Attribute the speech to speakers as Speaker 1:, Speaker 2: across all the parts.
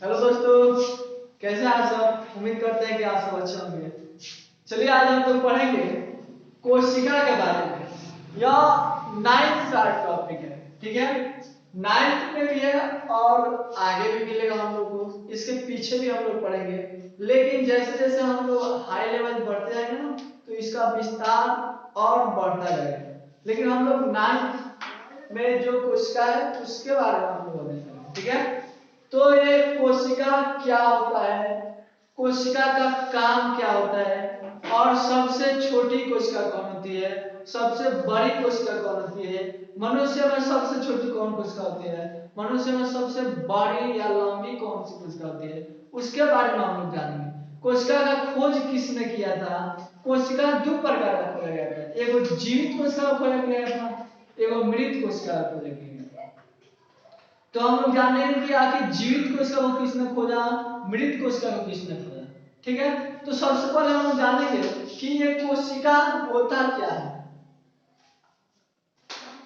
Speaker 1: Hello दोस्तों, कैसे हैं आप सब। उम्मीद करते हैं कि आप सब अच्छे होंगे। चलिए आज हम लोग पढ़ेंगे कोशिका के बारे में। यह 9th का टॉपिक है, ठीक है। 9th में भी है और आगे भी मिलेगा हम लोग को, इसके पीछे भी हम लोग पढ़ेंगे। लेकिन जैसे जैसे हम लोग हाई लेवल बढ़ते जाएंगे ना, तो इसका विस्तार और बढ़ता जाएगा। लेकिन हम लोग 9th में जो कोशिका है उसके बारे में हम लोग देखेंगे, ठीक है। तो ये कोशिका क्या होता है, कोशिका का काम क्या होता है, और सबसे छोटी कोशिका कौन होती है, सबसे बड़ी कोशिका कौन होती है, मनुष्य में सबसे छोटी कौन कोशिका होती है, मनुष्य में सबसे बड़ी या लंबी कौन सी कोशिका होती है, उसके बारे में हम लोग जानेंगे। कोशिका का खोज किसने किया था। कोशिका दो प्रकार का खोजा गया था, एगो जीवित कोशिका का खोजा गया था, एगो मृत कोशिका का खोजा गया था। तो हम लोग जानेंगे कि आखिर जीवित कोशिका को किसने खोजा, मृत कोशिका को किसने खोजा, ठीक है। तो सबसे पहले हम जानेंगे कि ये कोशिका होता क्या है।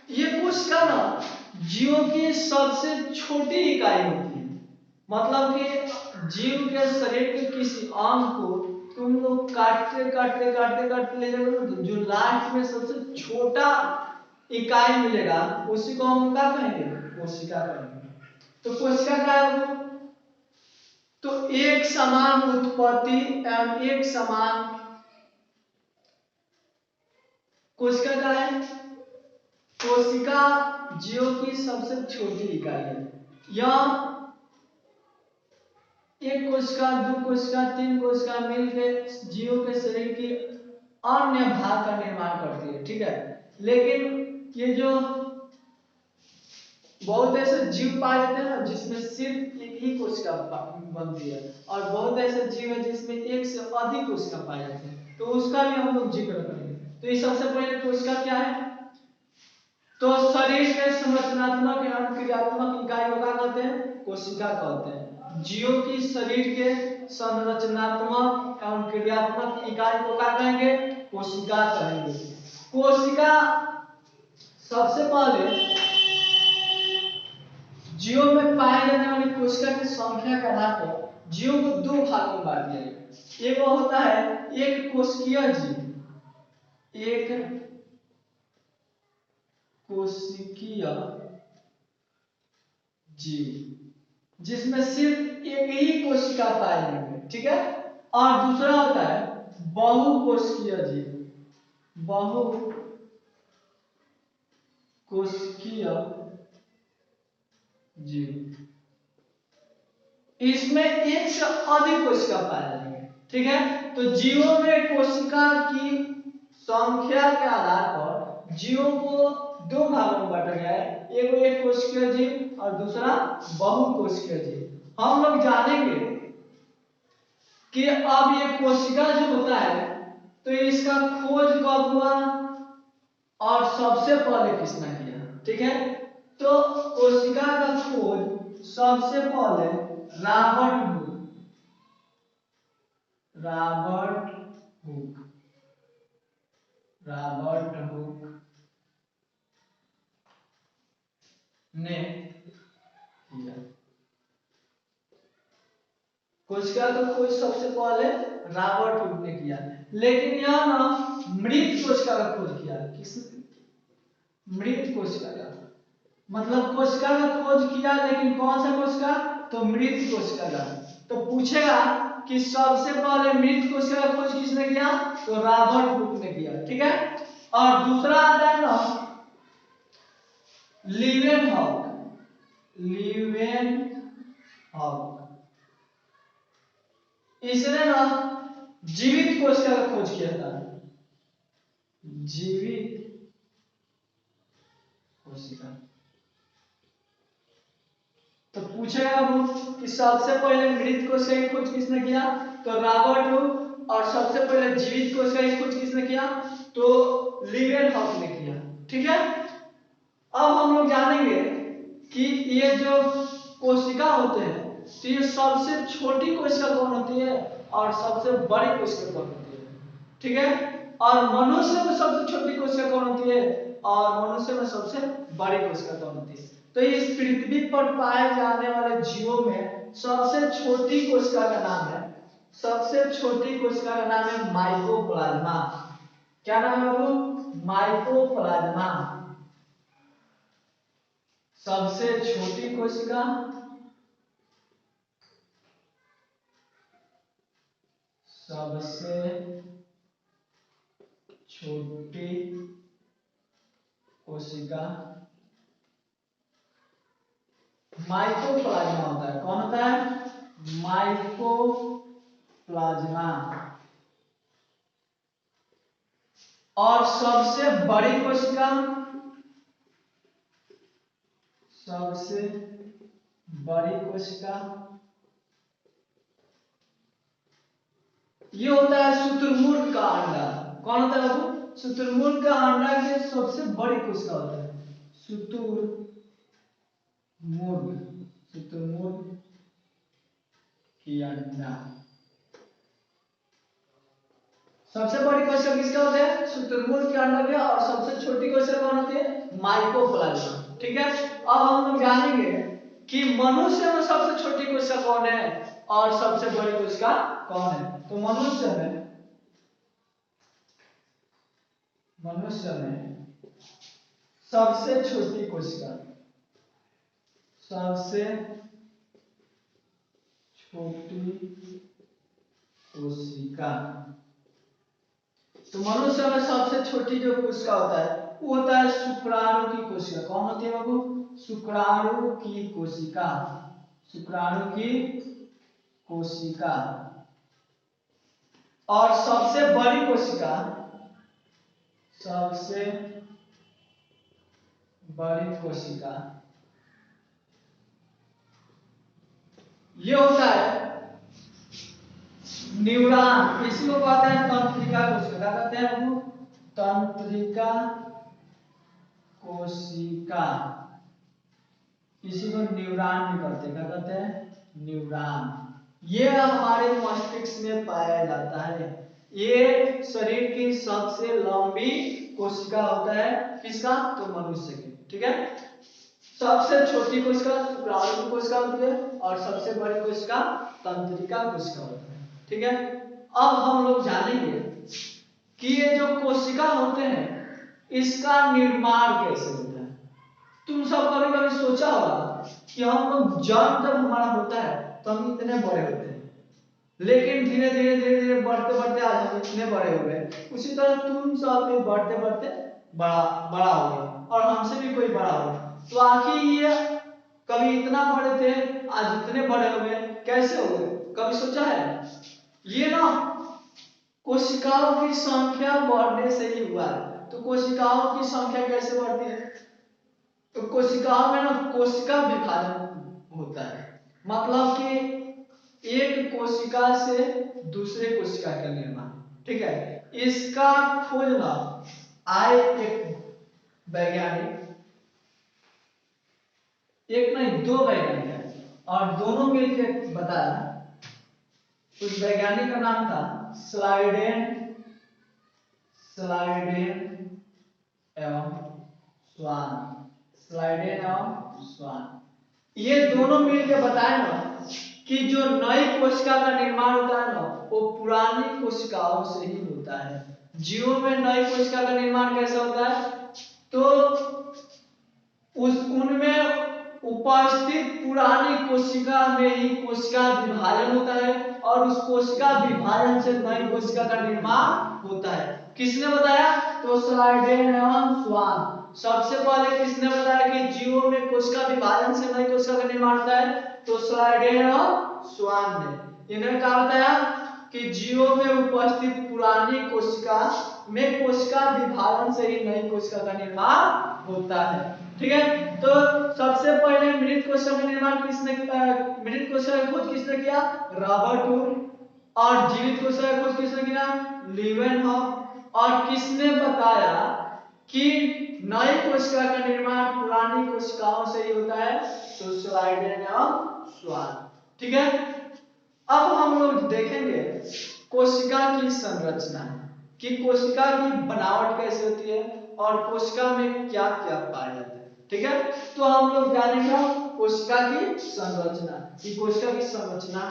Speaker 1: ये कोशिका ना जीव की सबसे छोटी इकाई होती है। मतलब कि जीव के शरीर के किसी अंग को तुम लोग काटते काटते काटते काटते ले जाओगे ना, तो जो लास्ट में सबसे छोटा इकाई मिलेगा उसी को हम क्या कहेंगे, कोशिका कहेंगे। तो कोशिका क्या है, तो एक समान उत्पत्ति एवं एक समान कोशिका का है। कोशिका जीव की सबसे छोटी इकाई है। यह एक कोशिका, दो कोशिका, तीन कोशिका मिलकर जीव के शरीर की अन्य भाग का निर्माण करती है, ठीक है। लेकिन ये जो बहुत ऐसे जीव पाए जाते हैं ना जिसमें सिर्फ एक ही कोशिका बनती है, और बहुत ऐसे जीव है जिसमें एक से अधिक कोशिका पाए जाते हैं, तो उसका भी हम लोग जिक्र करेंगे। तो ये सबसे पहले कोशिका क्या है, तो शरीर के संरचनात्मक एवं क्रियात्मक इकाई को क्या कहते हैं, कोशिका कहते हैं। जीव की शरीर के संरचनात्मक एवं क्रियात्मक इकाई को क्या कहेंगे, कोशिका कहेंगे। कोशिका सबसे पहले जीव में पाए जाने वाली कोशिका की संख्या के आधार पर जीव को दो भागों में बांट दिया गया। एक होता है एक कोशिकीय जीव, एक कोशिकीय जीव जिसमें सिर्फ एक ही कोशिका पाई जाएगी, ठीक है। और दूसरा होता है बहुकोशिकीय जीव, बहुकोशिकीय जीव, इसमें एक से अधिक कोशिका पाए जाएंगे, ठीक है। तो जीवों में कोशिका की संख्या के आधार पर जीवों को दो भागों में बांटा गया है, एक कोशिकीय जीव और दूसरा बहुकोशिकीय जीव। हम लोग जानेंगे कि अब ये कोशिका जो होता है तो इसका खोज कब हुआ और सबसे पहले किसने किया, ठीक है। तो कोशिका का खोज सबसे पहले रॉबर्ट हुक ने किया। कोशिका का खोज सबसे पहले रॉबर्ट हुक ने किया, लेकिन यह ना मृत कोशिका का खोज किया। किसने, मृत कोशिका का, मतलब कोशिका का खोज किया लेकिन कौन सा कोशिका, तो मृत कोशिका का। तो पूछेगा कि सबसे पहले मृत कोशिका का खोज किसने किया, तो रॉबर्ट हुक ने किया, ठीक है। और दूसरा आता है ना लीवेनहॉक, इसने ना जीवित कोशिका का खोज किया था, जीवित कोशिका। तो पूछेगा अब कि सबसे पहले मृत कोशिका की खोज किसने किया, तो रॉबर्ट हुक, और सबसे पहले जीवित कोशिका की खोज किसने किया, तो लीवेनहॉक ने किया, ठीक है। अब हम लोग जानेंगे कि ये जो कोशिका होते हैं तो ये सबसे छोटी कोशिका कौन होती है और सबसे बड़ी कोशिका कौन होती है, ठीक है। और मनुष्य में सबसे छोटी कोशिका कौन होती है और मनुष्य में सबसे बड़ी कोशिका कौन होती है। तो इस पृथ्वी पर पाए जाने वाले जीवों में सबसे छोटी कोशिका का नाम है, सबसे छोटी कोशिका का नाम है माइकोप्लाज्मा। क्या नाम है वो? माइकोप्लाज्मा। सबसे छोटी कोशिका, सबसे छोटी कोशिका माइकोप्लाज्मा होता है। कौन होता है? माइकोप्लाज्मा। और सबसे बड़ी कोशिका, सबसे बड़ी कोशिका ये होता है शुतुरमुर्ग का अंडा। कौन होता है बाबू? शुतुरमुर्ग का अंडा के सबसे बड़ी कोशिका होता है शुतुरमुर्ग, शुतुरमुर्ग की अंडा। सबसे बड़ी कोशिका किसका होता है? शुतुरमुर्ग के अंडा के। और सबसे छोटी कोशिका कौन होती है? माइकोप्लाज्मा। ठीक है, अब हम लोग जानेंगे कि मनुष्य में सबसे छोटी कोशिका कौन है और सबसे बड़ी कोशिका कौन है। तो मनुष्य में सबसे छोटी कोशिका, सबसे छोटी कोशिका, तो मनुष्य में सबसे छोटी जो कोशिका होता है वो होता है शुक्राणु की कोशिका। कौन होती है बाबू? शुक्राणु की कोशिका, शुक्राणु की कोशिका। और सबसे बड़ी कोशिका, सबसे बड़ी कोशिका ये होता है न्यूरॉन। इसी को कहते हैं तंत्रिका कोशिका। क्या कहते हैं बाबू? तंत्रिका कोशिका। इसी को न्यूरॉन भी कहते हैं। क्या कहते हैं? न्यूरॉन। ये हमारे मस्तिष्क में पाया जाता है। ये शरीर की सबसे लंबी कोशिका होता है। किसका? तो मनुष्य की। ठीक है, सबसे छोटी कोशिका शुक्राणु की कोशिका होती है और सबसे बड़ी कोशिका तंत्रिका कोशिका होती है। ठीक है, अब हम लोग जानेंगे कि ये जो कोशिका होते हैं इसका निर्माण कैसे होता है। तुम सब कभी कभी सोचा होगा कि हम लोग जन्म जब हमारा होता है तो हम इतने बड़े होते हैं, लेकिन धीरे धीरे धीरे धीरे बढ़ते बढ़ते आज हम इतने बड़े हो गए। उसी तरह तुम सब भी बढ़ते बढ़ते बड़ा बड़ा हो गए और हमसे भी कोई बड़ा हो गया। तो आखिर ये कभी इतना बड़े थे आज इतने बड़े हो गए, कैसे हो गए? कभी सोचा है? ये ना कोशिकाओं की संख्या बढ़ने से ही हुआ है। तो कोशिकाओं की संख्या कैसे बढ़ती है? तो कोशिकाओं में ना कोशिका विभाजन होता है। मतलब कि एक कोशिका से दूसरे कोशिका का निर्माण। ठीक है, इसका खोज ना आए एक वैज्ञानिक, एक नहीं दो वैज्ञानिक है और दोनों मिलकर बताया। उस वैज्ञानिक का नाम था स्लाइडेन, स्लाइडेन एवं स्वान, स्लाइडेन एवं स्वान। ये दोनों मिलकर बताए ना कि जो नई कोशिका का निर्माण होता है ना वो पुरानी कोशिकाओं से ही होता है। जीवों में नई कोशिका का निर्माण कैसे होता है? तो उनमें उपस्थित पुरानी कोशिका में ही कोशिका विभाजन होता है और उस कोशिका विभाजन से नई कोशिका का निर्माण होता है। किसने बताया? तो स्लाइडेन एवं स्वान। सबसे पहले किसने बताया कि जीवों में कोशिका विभाजन से नई कोशिका का निर्माण होता है? तो स्लाइडेन एवं स्वान ने। इन्होंने कहा बताया कि जीवों में उपस्थित पुरानी कोशिका में कोशिका विभाजन से ही नई कोशिका का निर्माण होता है। ठीक है, तो सबसे पहले मृत कोशिका का निर्माण किसने किया? मृत कोशिका की खोज किसने किया? रॉबर्ट। और जीवित कोशिका की खोज किसने किया? लीवेनहॉफ। और किसने बताया कि नई कोशिका का निर्माण पुरानी कोशिकाओं से ही होता है? तो स्लाइडेन एवं स्वान। ठीक है, अब हम लोग देखेंगे कोशिका की संरचना, कि कोशिका की बनावट कैसे होती है और कोशिका में क्या क्या पाया जाता है। ठीक है। तो हम लोग जानेंगे कोशिका की संरचना। कि कोशिका की संरचना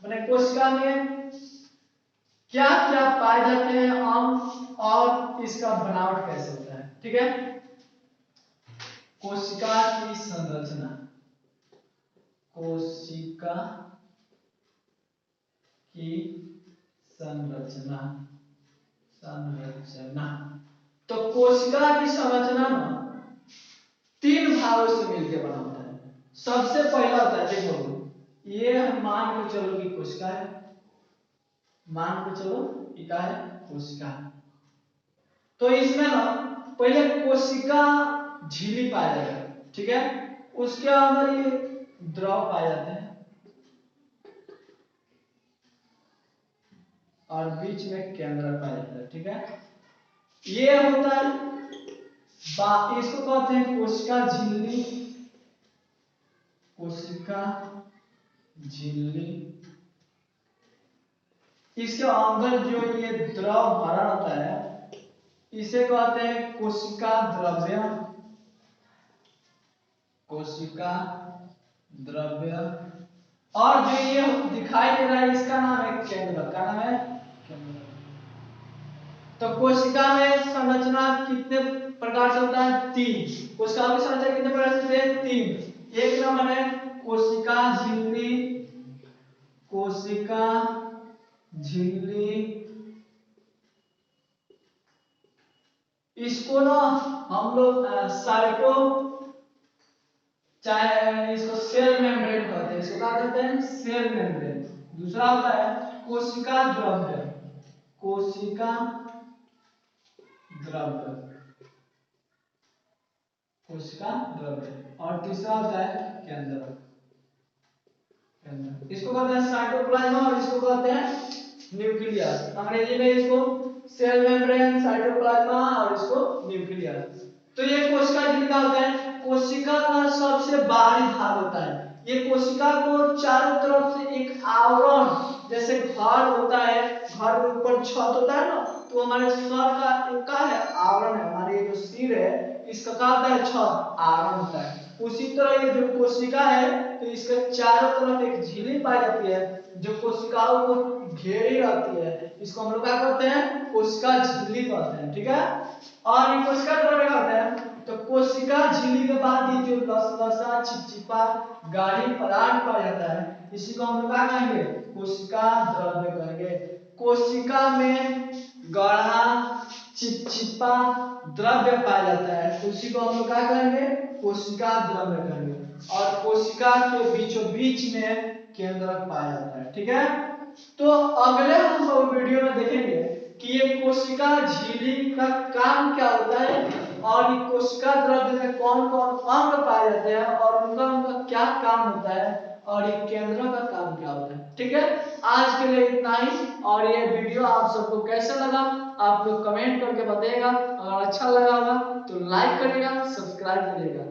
Speaker 1: माने कोशिका में क्या क्या पाए जाते हैं अंग और इसका बनावट कैसे होता है, ठीक है। कोशिका की संरचना, कोशिका की संरचना, संरचना। तो कोशिका की संरचना ना 3 भागों से मिलकर बना होता है। सबसे पहला होता है, देखो ये मान के चलो कि कोशिका है, मान के चलो कि क्या है, कोशिका। तो इसमें ना पहले कोशिका झिल्ली पाया जाता है, ठीक है। उसके अंदर ये द्रव पाए जाते हैं और बीच में केंद्र पाया जाता है, ठीक है। ये होता है इसको कहते हैं कोशिका झिल्ली, कोशिका झिल्ली। इसके अंदर जो ये द्रव भरा होता है इसे कहते हैं कोशिका द्रव्य, कोशिका द्रव्य। और जो ये दिखाई दे रहा है इसका नाम है केंद्र, क्या नाम है, केंद्र। तो कोशिका में संरचना कितने प्रकार से होता है, 3। कोशिका की संरचना कितने प्रकार से होती है, 3। एक नंबर है कोशिका झिल्ली, कोशिका झिल्ली। इसको ना हम लोग साइटो, चाहे इसको सेल मेम्ब्रेन कहते हैं, इसको क्या कहते हैं, सेल मेम्ब्रेन। दूसरा होता है कोशिका द्रव्य, कोशिका द्रव्य, कोशिका द्रव्य। और तीसरा होता है केंद्र, केंद्र। इसको कहते हैं साइटोप्लाज्मा और इसको कहते हैं न्यूक्लियस। अंग्रेजी में इसको सेल मेम्ब्रेन, साइटोप्लाज्मा और इसको न्यूक्लियस। तो ये कोशिका झिल्ली का होता है, कोशिका का सबसे बाहरी भाग होता है। ये कोशिका को चारों तरफ से एक आवरण, जैसे घर होता है, घर के ऊपर छत होता है ना, तो हमारे सर का एक का है आवरण है, हमारे जो सिर है इसका क्या होता है, छत, आवरण होता है। उसी तरह ये जो कोशिका है तो इसके चारों तरफ एक झिल्ली पाई जाती है जो कोशिकाओं को घेरे रहती है। इसको हम लोग क्या कहते हैं, कोशिका झिल्ली कहते हैं, ठीक है। और ये कोशिका द्रव्य कहते हैं। तो कोशिका झिल्ली के बाद ये जो लसलसा चिपचिपा गाढ़ी पदार्थ पाया जाता है इसी को हम लोग क्या कहेंगे, कोशिका द्रव्य कहेंगे। कोशिका में गाढ़ा चिपचिपा द्रव्य पाया जाता है उसी को हम लोग क्या कहेंगे, कोशिका द्रव्य कहेंगे। और कोशिका के बीचों बीच में केंद्रक पाया जाता है, ठीक है। तो अगले हम लोग वीडियो में देखेंगे कि ये कोशिका झिल्ली का काम क्या होता है और ये कोशिका द्रव्य में कौन कौन अंग पाए जाते हैं और उनका क्या काम होता है और ये केंद्र का काम क्या होता है, ठीक है। आज के लिए इतना ही। और ये वीडियो आप सबको कैसा लगा आप लोग कमेंट करके बताइएगा। अगर अच्छा लगा होगा तो लाइक करिएगा, सब्सक्राइब करिएगा।